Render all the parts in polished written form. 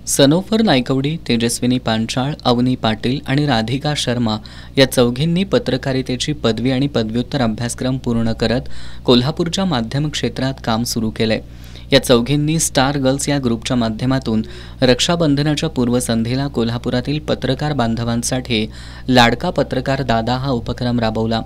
सनोफर नायकवडी, तेजस्विनी पांचाळ, अवनी पाटील आणि राधिका शर्मा या चौघींनी पत्रकारितेची पदवी आणि पदव्युत्तर अभ्यासक्रम पूर्ण करत कोल्हापूरच्या माध्यम क्षेत्रात काम सुरू केलंय। या चौघींनी स्टार गर्ल्स या ग्रुपच्या माध्यमातून रक्षाबंधनाच्या पूर्वसंध्येला कोल्हापुरातील पत्रकार बांधवांसाठी लाडका पत्रकार दादा हा उपक्रम राबवला।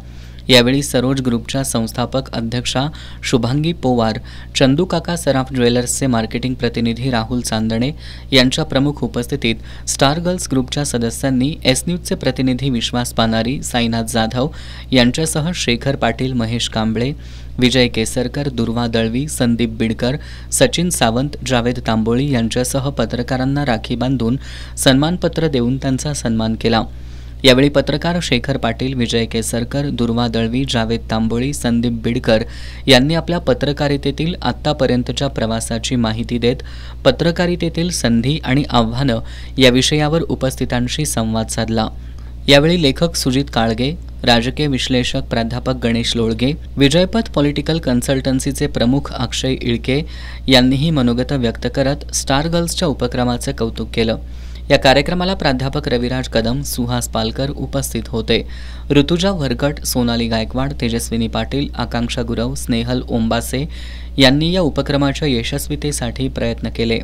यावेळी सरोज ग्रुपच्या संस्थापक अध्यक्षा शुभांगी पोवार, चंदू काका सराफ ज्वेलर्सचे मार्केटिंग प्रतिनिधी राहुल चांदणे यांच्या प्रमुख उपस्थितीत स्टार गर्ल्स ग्रुपच्या सदस्यांनी एस न्यूजचे प्रतिनिधी विश्वास पानारी, साईनाथ जाधव यांच्यासह शेखर पाटील, महेश कांबळे, विजय केसरकर, दुर्वा दळवी, संदीप बिडकर, सचिन सावंत, जावेद तांबोळी यांच्यासह पत्रकारांना राखी बांधून सन्मानपत्र देऊन त्यांचा सन्मान केला। यावेळी पत्रकार शेखर पाटील, विजय केसरकर, दुर्वा दळवी, जावेद तांबोळी, संदीप बिडकर यांनी आपल्या पत्रकारितेतील आत्तापर्यंतच्या प्रवासाची माहिती देत पत्रकारितेतील संधी आणि आव्हानं या विषयावर उपस्थितांशी संवाद साधला। यावेळी लेखक सुजित काळगे, राजकीय विश्लेषक प्राध्यापक गणेश लोळगे, विजयपथ पॉलिटिकल कन्सल्टन्सीचे प्रमुख अक्षय इळके यांनीही मनोगत व्यक्त करत स्टार गर्ल्सच्या उपक्रमाचे कौतुक केलं। या कार्यक्रमाला प्राध्यापक रविराज कदम, सुहास पालकर उपस्थित होते। ऋतुजा वरकट, सोनाली गायकवाड, तेजस्विनी पाटील, आकांक्षा गुरव, स्नेहल ओंबासे यांनी या उपक्रमाच्या यशस्वीतेसाठी प्रयत्न केले।